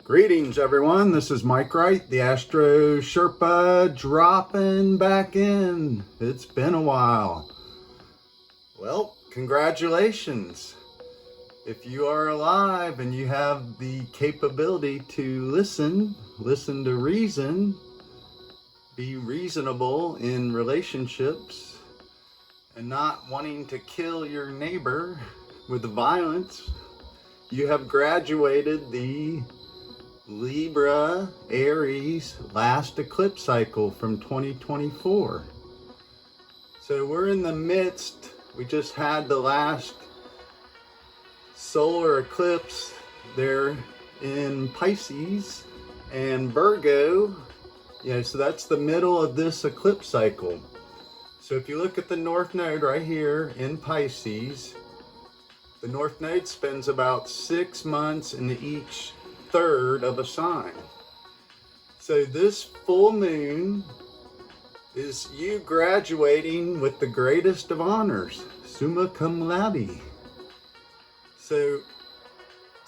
Greetings, everyone. This is Mike Wright, the Astro Sherpa, dropping back in. It's been a while. Well, congratulations. If you are alive and you have the capability to listen to reason, be reasonable in relationships, and not wanting to kill your neighbor with violence, you have graduated the Libra, Aries last eclipse cycle from 2024. So we're in the midst, we just had the last solar eclipse there in Pisces and Virgo. So that's the middle of this eclipse cycle. So if you look at the North Node right here in Pisces, the North Node spends about 6 months in each third of a sign. So this full moon is you graduating with the greatest of honors, summa cum laude. So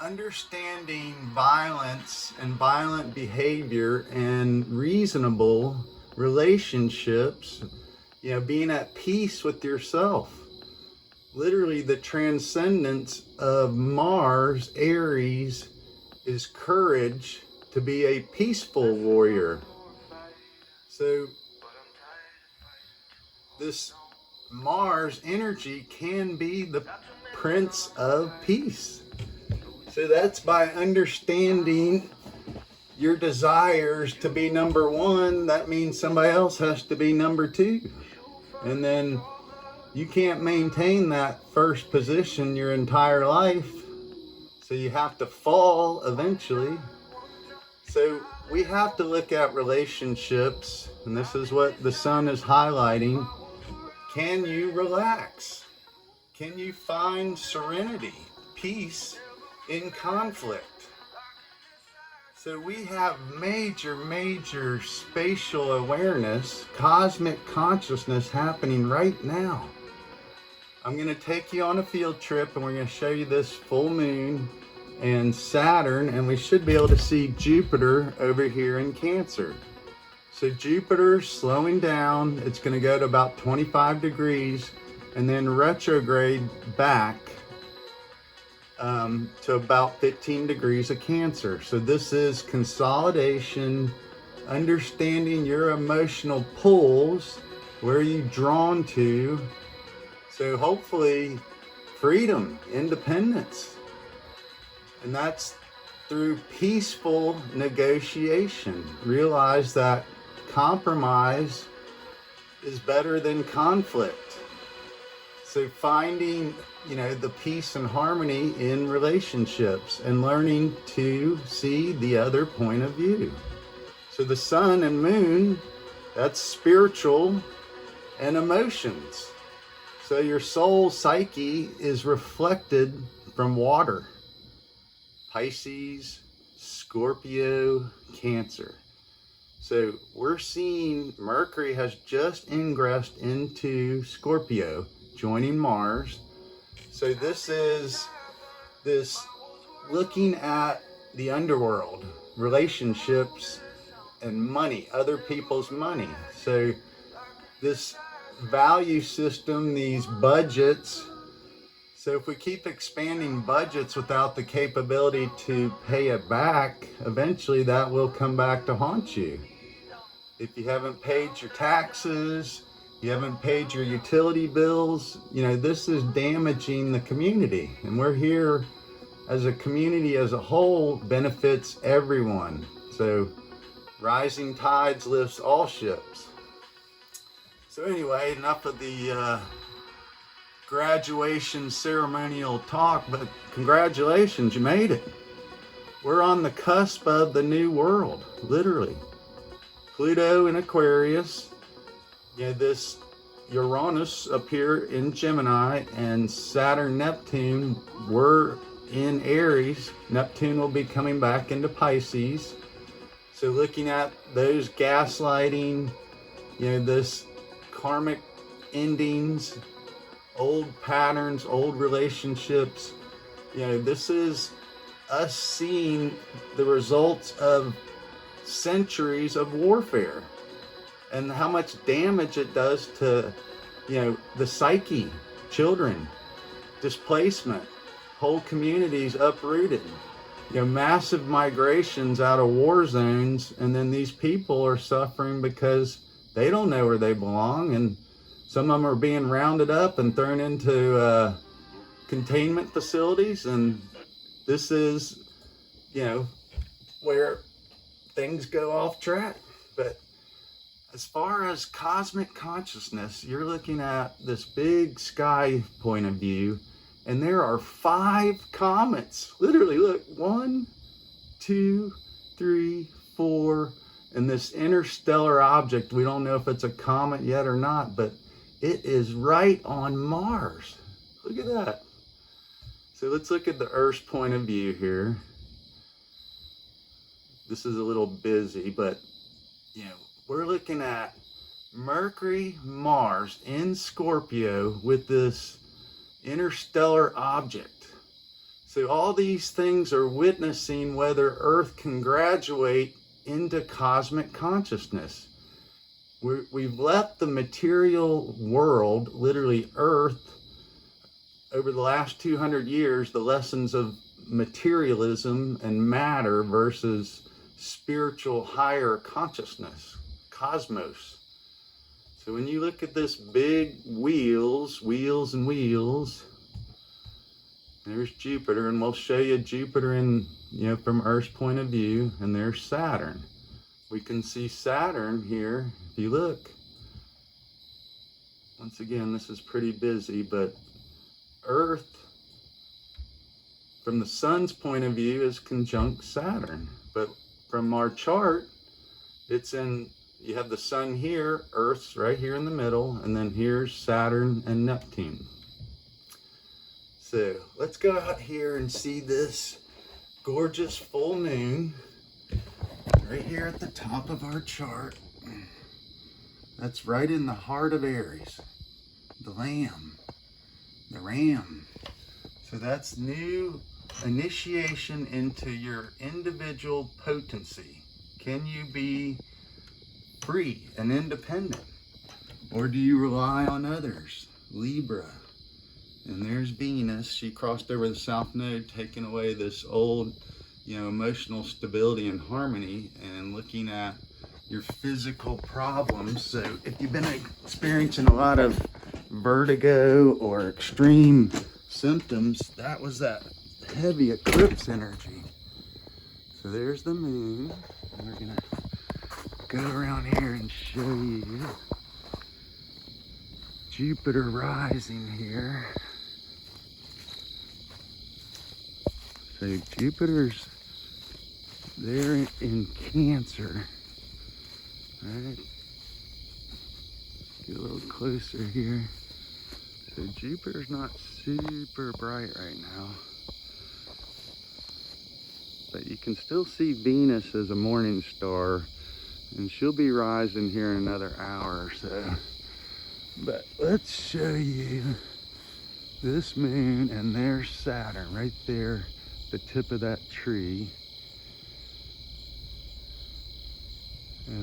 understanding violence and violent behavior and reasonable relationships, being at peace with yourself. Literally the transcendence of Mars, Aries, is courage to be a peaceful warrior. So this Mars energy can be the Prince of Peace. So that's by understanding your desires to be number one. That means somebody else has to be number two. And then you can't maintain that first position your entire life. So you have to fall eventually. So we have to look at relationships, and this is what the sun is highlighting. Can you relax? Can you find serenity, peace in conflict? So we have major spatial awareness, cosmic consciousness happening right now. I'm going to take you on a field trip and we're going to show you this full moon and Saturn, and we should be able to see Jupiter over here in Cancer. So Jupiter's slowing down. It's going to go to about 25 degrees and then retrograde back to about 15 degrees of Cancer. So this is consolidation, understanding your emotional pulls, where are you drawn to. So hopefully freedom, independence. And that's through peaceful negotiation. Realize that compromise is better than conflict. So finding, the peace and harmony in relationships and learning to see the other point of view. So the sun and moon, that's spiritual and emotions. So your soul psyche is reflected from water. Pisces, Scorpio, Cancer. So we're seeing Mercury has just ingressed into Scorpio, joining Mars. So this is this looking at the underworld, relationships and money, other people's money. So this value system, these budgets. So if we keep expanding budgets without the capability to pay it back, eventually that will come back to haunt you. If you haven't paid your taxes, you haven't paid your utility bills, this is damaging the community. And we're here as a community as a whole, benefits everyone. So rising tides lifts all ships. So anyway, enough of the graduation ceremonial talk, but congratulations, you made it. We're on the cusp of the new world, literally. Pluto in Aquarius, this Uranus up here in Gemini, and Saturn, Neptune were in Aries. Neptune will be coming back into Pisces. So looking at those gaslighting, this karmic endings, old patterns, old relationships, this is us seeing the results of centuries of warfare and how much damage it does to, the psyche, children, displacement, whole communities uprooted, massive migrations out of war zones, and then these people are suffering because they don't know where they belong, and some of them are being rounded up and thrown into containment facilities, and this is, where things go off track. But as far as cosmic consciousness, you're looking at this big sky point of view, and there are 5 comets. Literally, look, 1, 2, 3, 4, and this interstellar object, we don't know if it's a comet yet or not, but it is right on Mars. Look at that. So let's look at the Earth's point of view here. This is a little busy, but we're looking at Mercury, Mars in Scorpio with this interstellar object. So all these things are witnessing whether Earth can graduate into cosmic consciousness. We've left the material world, literally Earth, over the last 200 years, the lessons of materialism and matter versus spiritual higher consciousness, cosmos. So when you look at this big wheels and wheels, there's Jupiter, and we'll show you Jupiter in, from Earth's point of view, and there's Saturn. We can see Saturn here, if you look. Once again, this is pretty busy, but Earth, from the sun's point of view, is conjunct Saturn. But from our chart, you have the sun here, Earth's right here in the middle, and then here's Saturn and Neptune. So let's go out here and see this gorgeous full moon right here at the top of our chart. That's right in the heart of Aries, the lamb, the ram. So that's new initiation into your individual potency. Can you be free and independent, or do you rely on others? Libra. And there's Venus. She crossed over the south node, taking away this old, emotional stability and harmony, and looking at your physical problems. So if you've been experiencing a lot of vertigo or extreme symptoms, that was that heavy eclipse energy. So there's the moon. And we're gonna go around here and show you Jupiter rising here. So Jupiter's there in Cancer. All right, get a little closer here. So Jupiter's not super bright right now, but you can still see Venus as a morning star, and she'll be rising here in another hour or so. But let's show you this moon, and there's Saturn right there, the tip of that tree.